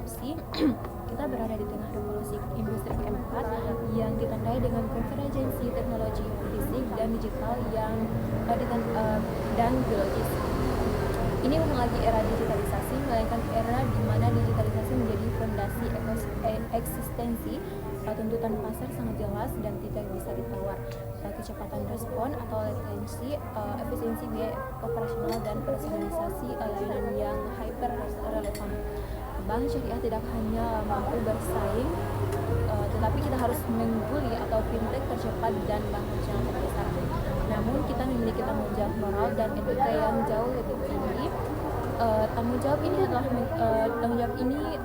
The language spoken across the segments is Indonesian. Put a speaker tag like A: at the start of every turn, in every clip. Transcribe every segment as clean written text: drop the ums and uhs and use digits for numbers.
A: korupsi, kita berada di tengah revolusi industri keempat yang ditandai dengan konvergensi teknologi fisik dan digital dan biologis. Ini bukan lagi era digitalisasi, melainkan era di mana digitalisasi menjadi fondasi eksistensi. Tuntutan pasar sangat jelas dan tidak bisa ditawar. Kecepatan respon atau latensi, efisiensi biaya operasional, dan personalisasi layanan yang hyper relevan. Bank syariah tidak hanya mampu bersaing, tetapi kita harus mengguli atau fintech tercepat dan bank nasional terbesar. Namun kita memiliki tanggung jawab moral dan etika yang jauh lebih tinggi. Tanggung jawab ini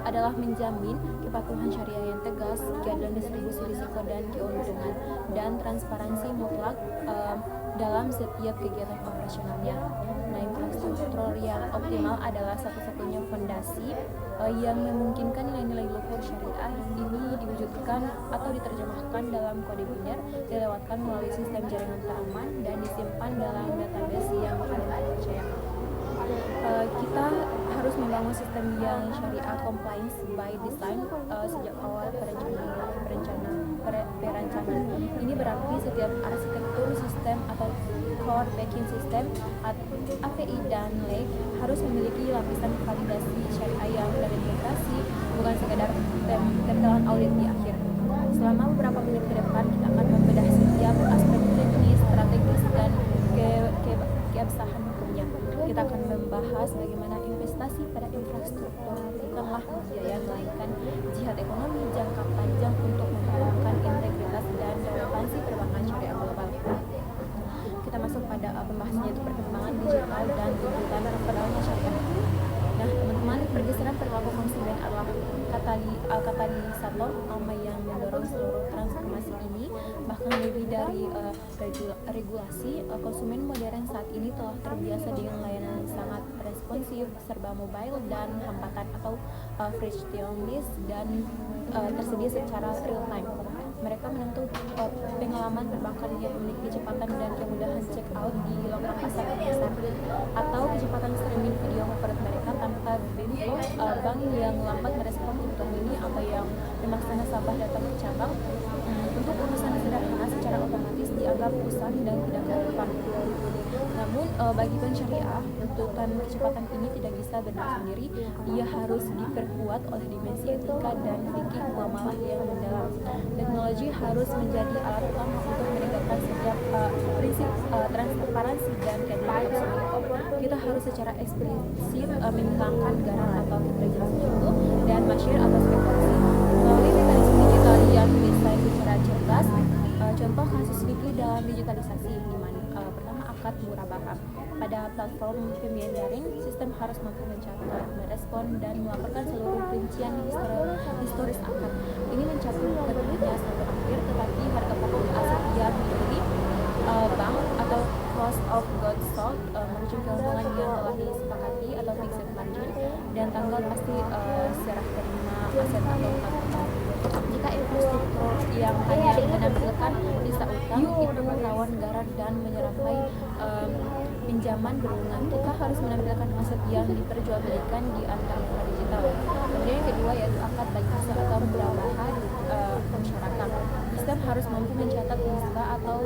A: adalah menjamin kepatuhan syariah yang tegas, keadilan distribusi risiko dan keuntungan, dan transparansi mutlak dalam setiap kegiatan operasionalnya. Nah, infrastruktur yang optimal adalah satu-satunya fondasi yang memungkinkan nilai-nilai luhur syariah ini diwujudkan atau diterjemahkan dalam kode biner, dilewatkan melalui sistem jaringan teraman, dan disimpan dalam database yang paling terpercaya. Kita harus membangun sistem yang syariah compliance by design sejak awal perencanaan. Ini berarti setiap arsitektur sistem atau core banking system API dan lake harus memiliki lapisan validasi syariah yang terintegrasi, bukan sekadar tempelan audit di akhir. Selama beberapa menit ke depan kita akan membedah setiap aspek teknis, strategis, dan keabsahan hukumnya. Kita akan membahas bagaimana investasi pada infrastruktur bukanlah biaya, melainkan jihad ekonomi jangka panjang untuk mempertahankan integritas dan relevansi perbankan syariah global. Kita masuk pada pembahasan, yaitu perkembangan digital dan tuntutan perdagangan syariah. Nah, teman-teman, pergeseran perilaku konsumen adalah katalisator utama yang mendorong seluruh transformasi ini. Bahkan lebih dari regulasi, konsumen modern saat ini telah terbiasa dengan layanan yang sangat responsif, serba mobile, dan hambatan atau frictionless dan tersedia secara real time. Mereka menempuh pengalaman perbankan yang memiliki kecepatan dan kemudahan check out di lokal pasar terbesar, atau kecepatan streaming video favorit mereka tanpa bank yang lambat merespon kebutuhan ini atau yang memaksa nasabah datang ke cabang. Untuk urusan sederhana secara otomatis dianggap bosan dan tidak relevan. Namun bagi bank syariah, tuntutan kecepatan ini tidak bisa berdiri sendiri. Ia harus diperkuat oleh dimensi etika dan fikih muamalah yang mendalam. Teknologi harus menjadi alat utama untuk menegakkan setiap prinsip transparansi dan keadilan konsumen. Kita harus secara eksplisit menghilangkan garam atau intelijensi itu dan masyir atau spekulasi melalui mekanisme digital yang didesain secara cerdas. Contoh kasus fikih dalam digitalisasi, di mana pertama, akad murabahah. Pada platform pembiayaan daring, sistem harus mampu mencatat, merespon, dan melaporkan seluruh rincian historis akad. Ini mencakup bukan hanya satu akhir, tetapi harga pokok aset yang dimiliki bank atau cost of goods sold, margin keuntungan yang telah disepakati atau fixed margin, dan tanggal pasti serah terima aset atau utang. Jika infrastruktur yang hanya menampilkan lista utang, itu melawan garam dan menyerahkan pinjaman berulang, kita harus menampilkan aset yang diperjualbelikan di antarmuka digital. Kemudian yang kedua, yaitu akad baik hasil atau murabaha masyarakat. Sistem harus mampu mencatat lista atau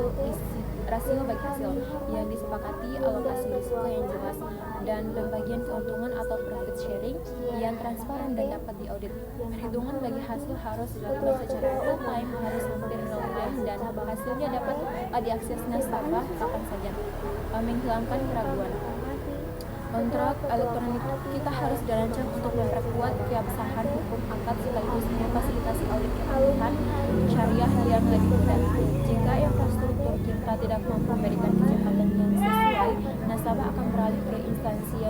A: rasio bagi hasil yang disepakati, alokasi risiko yang jelas, dan pembagian keuntungan atau profit sharing yang transparan dan dapat diaudit. Perhitungan bagi hasil harus dilakukan secara real time, harus hampir real time, dan hasilnya dapat diakses nasabah kapan saja. Menghilangkan keraguan. Kontrak elektronik kita harus dirancang untuk memperkuat keabsahan hukum akad sekaligus memfasilitasi audit kepatuhan syariah yang lebih mudah. Jika infrastruktur kita tidak mampu memberikan kecepatan yang sesuai, nasabah akan beralih ke institusi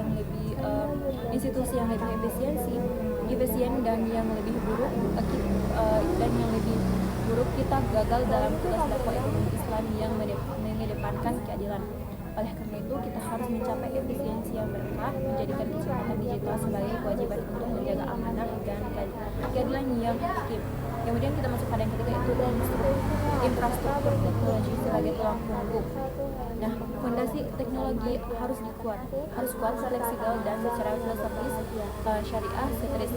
A: yang lebih efisien dan yang lebih buruk kita gagal dalam tugas dakwah ekonomi Islam yang mengedepankan keadilan. Oleh karena itu, kita harus mencapai efisiensi yang berkah, menjadikan kecepatan digital sebagai kewajiban untuk menjaga amanah dan keadilan yang hakim. Kemudian kita masuk pada yang ketiga, yaitu infrastruktur teknologi sebagai tulang punggung. Nah, fondasi teknologi harus kuat, fleksibel, dan secara filosofis syariah setris.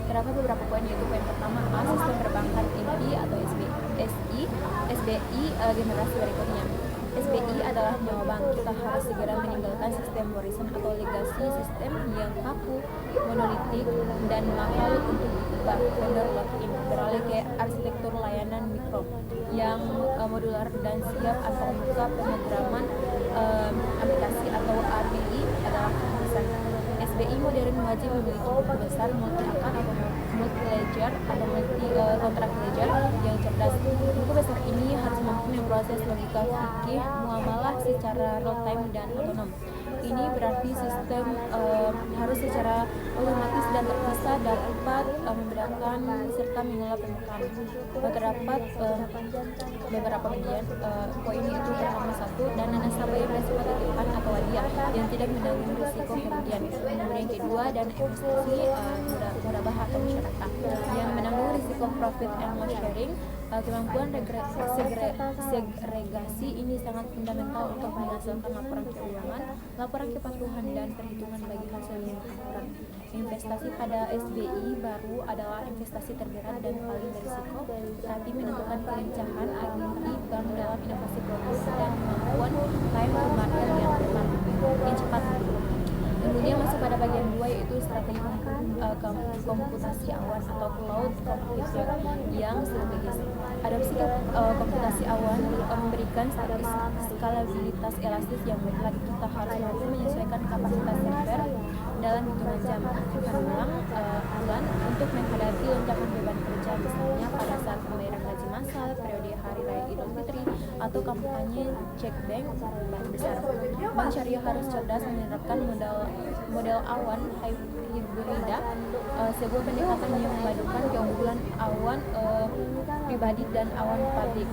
A: Terdapat beberapa poin, yaitu poin pertama A. Sistem perbankan inti atau SBI generasi berikutnya. SBI adalah nyawa bank. Kita harus segera meninggalkan sistem warisan atau legasi, sistem yang kaku, monolitik, dan mahal untuk diubah, vendor lock-in, beralih ke arsitektur layanan mikro yang modular dan siap antar muka. Pemrograman aplikasi atau API adalah keharusan. SBI modern wajib memiliki buku besar multi-akan atau multi-ledger atau multi-contract ledger yang cerdas. Buku besar ini harus mampu memproses logika fikih muamalah secara real-time dan otonom. Ini berarti sistem harus secara otomatis dan terpisah dapat membedakan serta mengelola permukaan. Terdapat beberapa bagian poin, itu pertama satu, dana nasabah yang bersifat titipan atau hadiah yang tidak menanggung risiko kerugian. Kemudian kedua, dana investasi murabah atau masyarakat yang menanggung risiko profit and loss sharing. Kemampuan segregasi ini sangat fundamental untuk menghasilkan laporan keuangan, laporan kepatuhan, dan perhitungan bagi hasil laporan. Investasi pada SBI baru adalah investasi terberat dan paling berisiko, tetapi menentukan kelincahan agility bank dalam inovasi produk dan kemampuan time to market yang cepat. Kemudian masuk pada bagian 2, yaitu strategi komputasi awan atau cloud computing yang strategis. Adopsi komputasi awan memberikan skalabilitas elastis yang baik. Kita harus mampu menyesuaikan kapasitas server dalam hitungan jam bulan untuk menghadapi lonjakan beban kerja, misalnya pada saat pembayaran gaji massal, periode hari raya Idul Fitri, atau kampanye cek bank besar. Bank syariah harus cerdas menerapkan model awan hibrida, sebuah pendekatan yang memadukan keunggulan awan pribadi dan awan publik.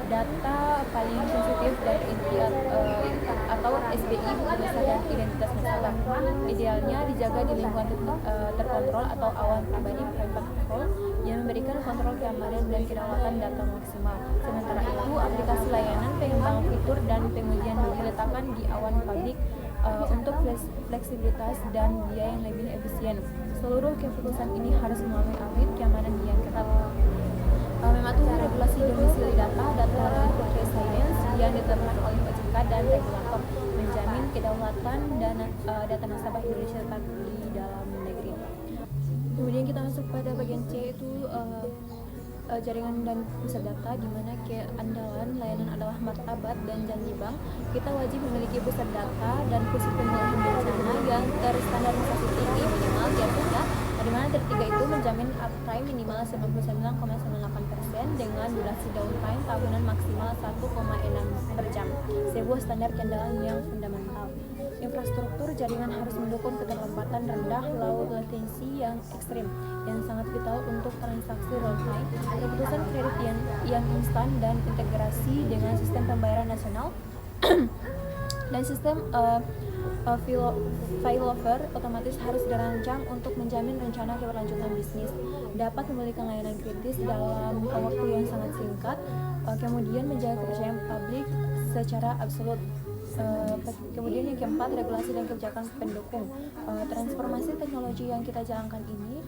A: Data paling sensitif dari atau SBI buku besar dan identitas nasabah idealnya dijaga di lingkungan terkontrol atau awan pribadi private control yang memberikan kontrol keamanan dan kedaulatan data maksimal. Sementara itu, aplikasi layanan, pengembangan fitur, dan pengujian diletakkan di awan publik untuk fleksibilitas dan biaya yang lebih efisien. Seluruh keputusan ini harus melalui audit keamanan yang ketat. Mematuhi regulasi domisili data science yang ditetapkan oleh OJK dan regulator, menjamin kedaulatan data nasabah Indonesia tetap di dalam negeri. Kemudian kita masuk pada bagian C, itu jaringan dan pusat data, di mana keandalan layanan adalah martabat dan janji bank. Kita wajib memiliki pusat data dan pusat pengolahan bencana yang terstandarisasi tinggi minimal tiap bulan, di mana tertiga itu menjamin uptime minimal 99,98% dengan durasi downtime tahunan maksimal 1,6 per jam, sebuah standar keandalan yang fundamental. Infrastruktur jaringan harus mendukung keterlambatan rendah, low latency yang ekstrim, yang sangat vital untuk transaksi real-time, keputusan kredit yang instan, dan integrasi dengan sistem pembayaran nasional dan sistem failover otomatis harus dirancang untuk menjamin rencana keberlanjutan bisnis, dapat memulihkan layanan kritis dalam waktu yang sangat singkat, kemudian menjaga kepercayaan publik secara absolut. Kemudian yang keempat, regulasi dan kebijakan pendukung. Transformasi teknologi yang kita jalankan ini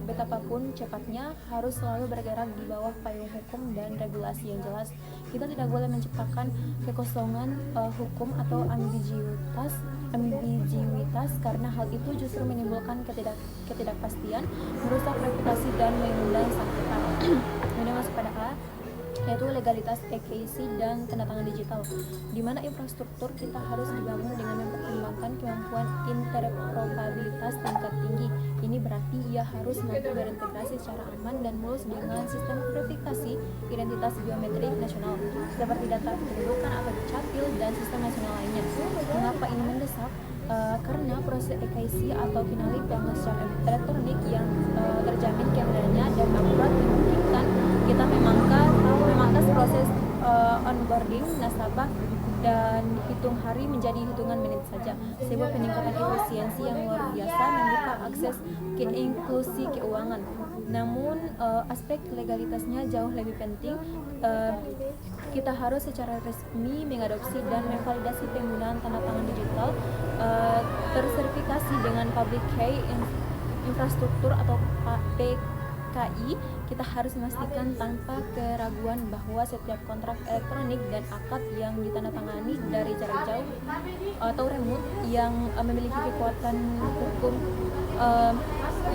A: betapapun cepatnya harus selalu bergerak di bawah payung hukum dan regulasi yang jelas. Kita tidak boleh menciptakan kekosongan hukum atau ambiguitas karena hal itu justru menimbulkan ketidakpastian, merusak reputasi, dan mengundang sangkutan. Kemudian masuk pada A, yaitu legalitas EKYC dan tanda tangan digital, di mana infrastruktur kita harus dibangun dengan mempertimbangkan kemampuan interoperabilitas tingkat tinggi. Ini berarti ia harus mampu berintegrasi secara aman dan mulus dengan sistem verifikasi identitas biometrik nasional seperti data kependudukan atau dukcapil dan sistem nasional lainnya. Mengapa ini mendesak? Karena proses EKYC atau finalik data secara elektronik yang terjamin keamanannya dan akurat memungkinkan kita memangkas proses onboarding nasabah dan hitung hari menjadi hitungan menit saja. Sebuah peningkatan efisiensi yang luar biasa membuka akses ke inklusi keuangan. Namun aspek legalitasnya jauh lebih penting. Kita harus secara resmi mengadopsi dan memvalidasi penggunaan tanda tangan digital tersertifikasi dengan Public Key Infrastruktur atau PKI. Kita harus memastikan tanpa keraguan bahwa setiap kontrak elektronik dan akad yang ditandatangani dari jarak jauh atau remote yang memiliki kekuatan hukum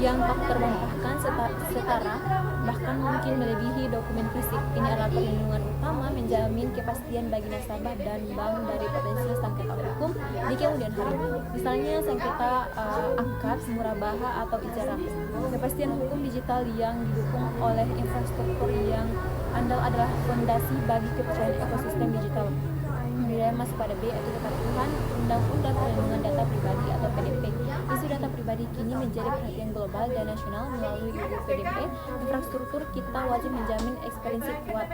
A: yang tak terbantahkan setara bahkan mungkin melebihi dokumen fisik. Ini adalah perlindungan utama menjamin kepastian bagi nasabah dan bank dari potensi sengketa hukum di kemudian hari. Misalnya sengketa akad, murabaha atau ijarah. Kepastian hukum digital yang didukung oleh infrastruktur yang andal adalah fondasi bagi kepercayaan ekosistem digital. Kemudian masuk pada B, yaitu kepatuhan Undang-Undang Perlindungan Data Pribadi atau PDP. Isu data pribadi kini menjadi perhatian global dan nasional. Melalui UU PDP, infrastruktur kita wajib menjamin eksperiensi kuat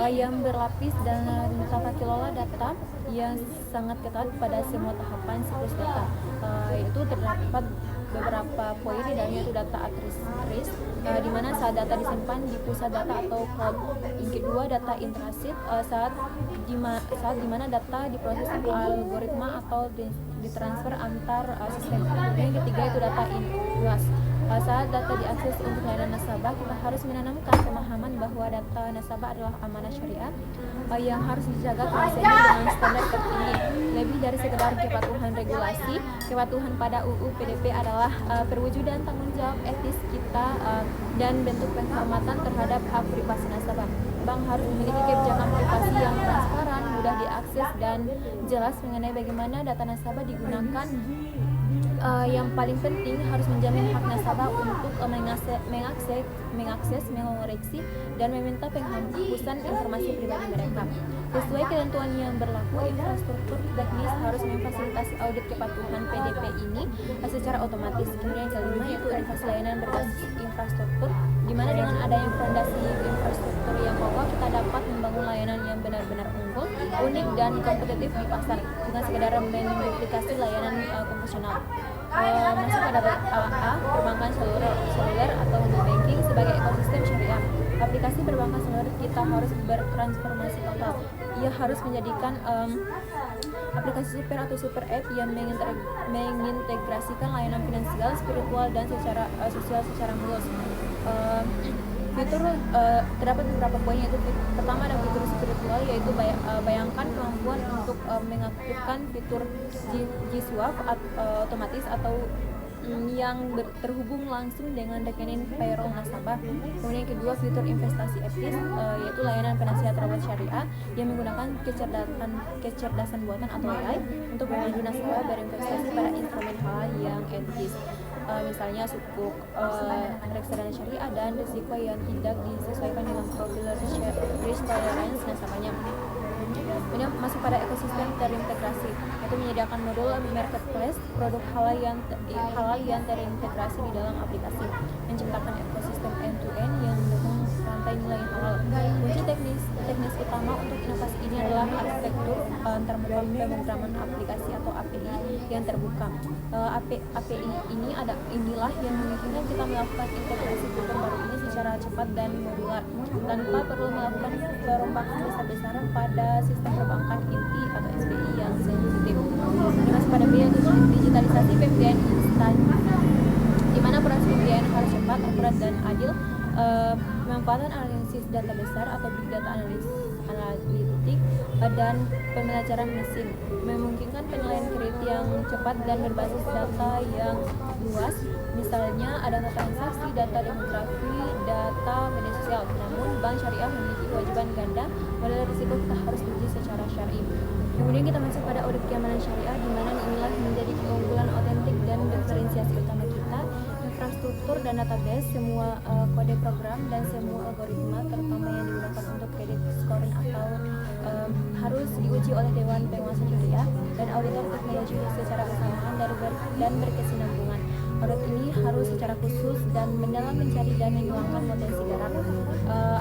A: yang berlapis dan tata kelola data yang sangat ketat pada semua tahapan siklus data. Yaitu terdapat beberapa poin di dalamnya, itu data at risk, di mana saat data disimpan di pusat data atau cloud. Yang kedua, data in transit, saat di mana data diproses algoritma atau ditransfer antar sistem. Yang ketiga itu data in UAS. Saat data diakses untuk layanan nasabah, kita harus menanamkan pemahaman bahwa data nasabah adalah amanah syariah yang harus dijaga kerahasiaannya dengan standar tertinggi. Lebih dari sekedar kepatuhan regulasi, kepatuhan pada UU PDP adalah perwujudan tanggung jawab etis kita dan bentuk penghormatan terhadap hak privasi nasabah. Bank harus memiliki kebijakan privasi yang transparan, mudah diakses, dan jelas mengenai bagaimana data nasabah digunakan. Yang paling penting harus menjamin hak nasabah untuk mengakses, mengoreksi, dan meminta penghapusan informasi pribadi mereka. Sesuai ketentuan yang berlaku, infrastruktur teknis harus memfasilitasi audit kepatuhan PDP ini secara otomatis. Kemudian yang kelima yaitu inovasi layanan berbasis infrastruktur, di mana dengan adanya fondasi infrastruktur yang kokoh, kita dapat membangun layanan yang benar-benar unggul, unik, dan kompetitif di pasar, dengan sekedar menduplikasi layanan konvensional. Masuk pada A, perbankan seluler atau mobile banking sebagai ekosistem syariah. Aplikasi perbankan seluler kita harus bertransformasi total. Ia harus menjadikan aplikasi super atau super app yang mengintegrasikan layanan finansial, spiritual, dan sosial secara mulus. Fitur terdapat beberapa poin, yaitu pertama ada fitur spiritual, yaitu bayangkan kemampuan untuk mengaktifkan fitur G-Swap otomatis atau yang terhubung langsung dengan rekening payroll nasabah. Kemudian yang kedua, fitur investasi etis, yaitu layanan penasihat rawat syariah yang menggunakan kecerdasan buatan atau AI untuk memandu nasabah berinvestasi pada instrumen halal yang etis. Misalnya sukuk reksadana syariah dan risiko yang tidak disesuaikan dengan profil risk tolerance nasabahnya. Kemudian masuk pada ekosistem terintegrasi, yaitu menyediakan modul marketplace produk halal yang terintegrasi di dalam aplikasi, menciptakan ekosistem end-to-end yang mendukung rantai nilai halal. Kunci teknis utama untuk inovasi ini adalah arsitektur pemrograman aplikasi atau API yang terbuka. API inilah yang memungkinkan kita melakukan integrasi fitur baru ini secara cepat dan modular tanpa perlu melakukan perombakan besar-besaran pada sistem perbankan inti atau SPI yang sensitif. Masuk pada B, yaitu digitalisasi pembiayaan instan, di mana proses pembiayaan harus cepat, akurat, dan adil. Pemanfaatan analisis data besar atau big data analitik dan pembelajaran mesin memungkinkan penilaian kredit yang cepat dan berbasis data yang luas. Misalnya ada data transaksi, data demografi, data media sosial. Namun bank syariah memiliki kewajiban ganda, modal risiko kita harus diuji secara syar'i. Kemudian kita masuk pada audit keamanan syariah, di mana inilah menjadi keunggulan otentik dan diferensiasi utama kita. Infrastruktur dan database, semua kode program dan semua algoritma, terutama yang digunakan untuk kredit scoring atau harus diuji oleh Dewan Pengawas Syariah dan auditor teknologi secara bersamaan dan berkesinambungan. Audit ini harus secara khusus dan mendalam mencari dan menghilangkan potensi darat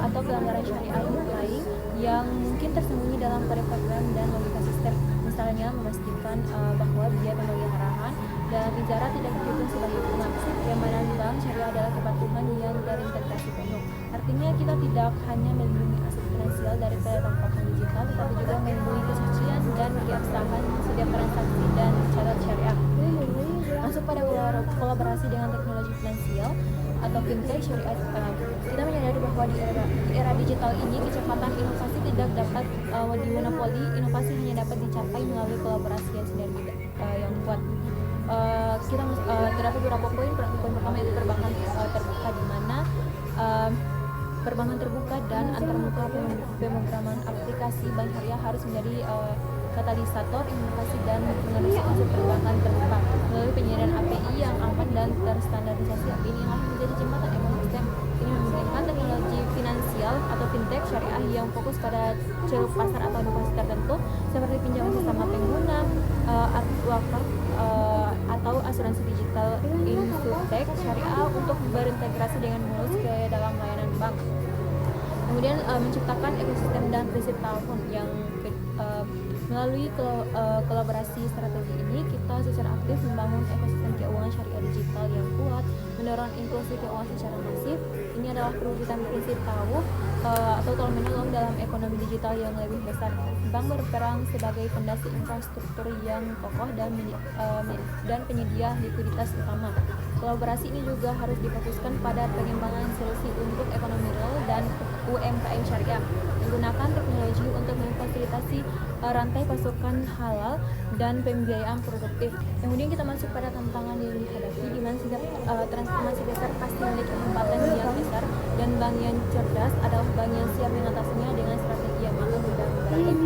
A: atau pelanggaran syariah lain yang mungkin tersembunyi dalam kode program dan logika sistem. Misalnya memastikan bahwa biaya pembelian arahan Dalam ijarah tidak dihitung sebagai bunga. Keamanan bank syariah adalah kepatuhan yang terintegrasi penuh. Artinya kita tidak hanya melindungi aset finansial dari perampasan digital, tetapi juga melindungi kesucian dan keabsahan setiap transaksi dan syarat syariah. Masuk pada kolaborasi dengan teknologi finansial atau fintech syariah, kita menyadari bahwa di era digital ini kecepatan inovasi tidak dapat dimonopoli. Inovasi hanya dapat dicapai melalui kolaborasi yang sinergi yang kuat. Kita terdapat beberapa poin pertama itu perbankan terbuka, di mana perbankan terbuka dan antarmuka pemrograman aplikasi bank syariah harus menjadi katalisator inovasi dan mengenai aset perbankan terbuka melalui penyediaan API yang aman dan terstandarisasi. Inilah menjadi jembatan ekosistem ini memungkinkan teknologi finansial atau fintech syariah yang fokus pada ceruk pasar atau inovasi tertentu seperti pinjaman sesama pengguna, wakaf, atau asuransi digital insurtech syariah untuk berintegrasi dengan mulus ke dalam layanan bank. Kemudian menciptakan ekosistem dan prinsip tahun yang melalui kolaborasi strategi ini kita secara aktif membangun ekosistem keuangan syariah digital yang kuat, mendorong inklusi keuangan secara masif. Ini adalah perwujudan prinsip tahu atau tolong menolong dalam ekonomi digital yang lebih besar. Bank berperan sebagai fondasi infrastruktur yang kokoh dan penyedia likuiditas utama. Kolaborasi ini juga harus difokuskan pada pengembangan solusi untuk ekonomi real dan UMKM syariah, menggunakan teknologi untuk memfasilitasi rantai pasokan halal dan pembiayaan produktif. Kemudian kita masuk pada tantangan yang dihadapi, di mana setiap transformasi besar pasti memiliki hambatan yang besar, dan bank yang cerdas adalah bank yang siap mengatasinya dengan strategi yang matang dan baik.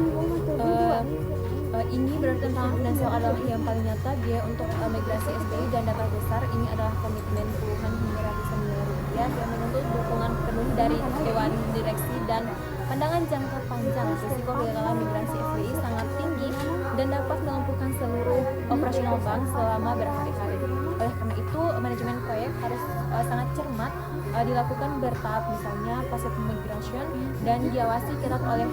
A: Ini berarti tantangan finansial adalah yang paling nyata. Biaya untuk migrasi SBI dan data besar ini adalah komitmen puluhan hingga ratusan miliar rupiah yang menuntut dukungan penuh dari dewan direksi dan pandangan jangka panjang. Risiko kegagalan migrasi SBI sangat tinggi dan dapat melumpuhkan seluruh operasional bank selama berhari-hari. Oleh karena itu, manajemen proyek harus sangat cermat dilakukan bertahap, misalnya fase migration dan diawasi ketat oleh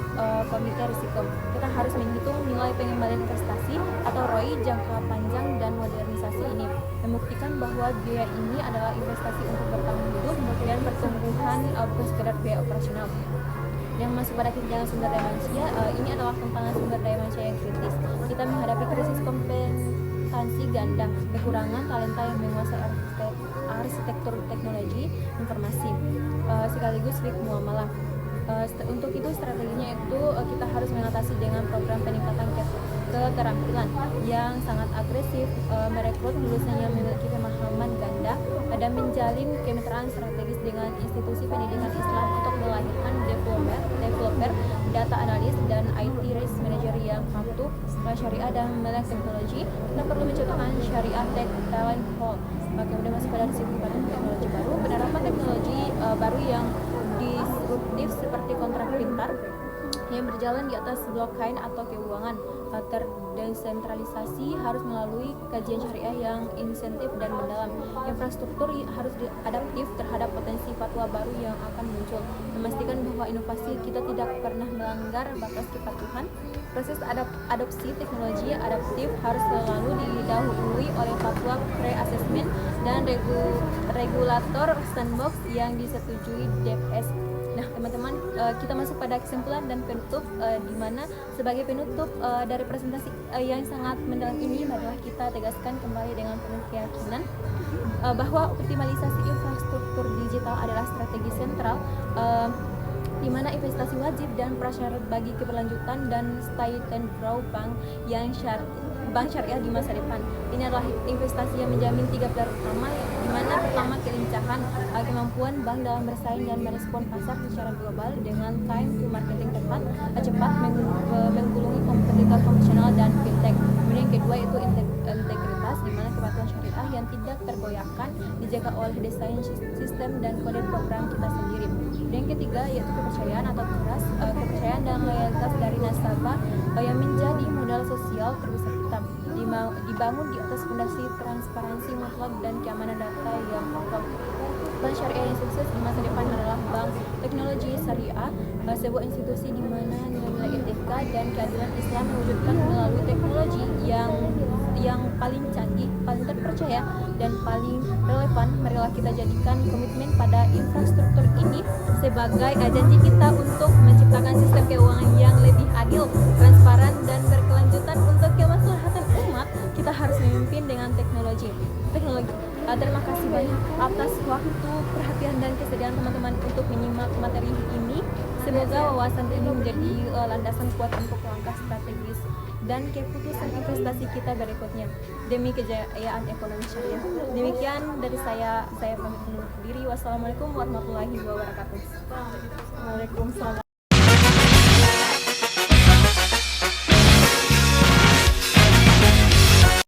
A: komite risiko. Kita harus menghitung nilai pengembalian investasi atau ROI jangka panjang dan modernisasi ini, membuktikan bahwa biaya ini adalah investasi untuk bertahan hidup dan pertumbuhan, bukan sekedar biaya operasional. Yang masuk pada kesenjangan sumber daya manusia, ini adalah tantangan sumber daya manusia yang kritis. Kita menghadapi krisis kompetensi ganda, kekurangan talenta yang menguasai arsitektur teknologi informasi, sekaligus weak muamalah. Untuk itu strateginya itu kita harus mengatasi dengan program peningkatan keterampilan yang sangat agresif, merekrut lulusan yang memiliki pemahaman ganda, dan menjalin kemitraan strategis dengan institusi pendidikan Islam untuk melahirkan developer, data analis, dan IT risk manager yang patuh syariah dan melek teknologi. Kita perlu menciptakan syariah tech talent pool. Kemudian masuk pada disiplin teknologi baru, penerapan teknologi baru yang disruptif seperti kontrak pintar yang berjalan di atas blockchain atau keuangan terdesentralisasi harus melalui kajian syariah yang insentif dan mendalam. Infrastruktur harus adaptif terhadap potensi fatwa baru yang akan muncul, memastikan bahwa inovasi kita tidak pernah melanggar batas kepatuhan. Proses adopsi teknologi adaptif harus selalu didahului oleh fatwa pre-assessment dan regulator sandbox yang disetujui DFS. Nah teman-teman, kita masuk pada kesimpulan dan penutup, di mana sebagai penutup dari presentasi yang sangat mendalam ini, marilah kita tegaskan kembali dengan penuh keyakinan bahwa optimalisasi infrastruktur digital adalah strategi sentral, di mana investasi wajib dan prasyarat bagi keberlanjutan dan stay and grow bank syariah di masa depan. Ini adalah investasi yang menjamin 3 pilar utama, di mana pertama kelincahan, kemampuan bank dalam bersaing dan merespon pasar secara global dengan time to marketing cepat, menggulungi kompetitor konvensional dan fintech. Kemudian yang kedua itu integritas, di mana kepatuhan syariah yang tidak tergoyahkan dijaga oleh desain sistem dan kode program kita sendiri. Dan yang ketiga yaitu kepercayaan atau trust, kepercayaan dan loyalitas dari nasabah yang menjadi modal sosial terbesar kita, dibangun di atas fondasi transparansi mutlak dan keamanan data yang kokoh. Bank syariah yang sukses di masa depan adalah bank teknologi syariah, sebuah institusi di mana nilai-nilai etika dan keadilan Islam mewujudkan melalui teknologi yang yang paling canggih, paling terpercaya, dan paling relevan, marilah kita jadikan komitmen pada infrastruktur ini sebagai janji kita untuk menciptakan sistem keuangan yang lebih adil, transparan, dan berkelanjutan untuk kemaslahatan umat. Kita harus memimpin dengan teknologi. Terima kasih banyak atas waktu, perhatian, dan kesediaan teman-teman untuk menyimak materi ini. Semoga wawasan ini menjadi landasan kuat untuk langkah strategis dan keputusan investasi kita berikutnya demi kejayaan ekonomi syariah. Demikian dari saya pamit undur diri. Wassalamualaikum warahmatullahi wabarakatuh.
B: Waalaikumsalam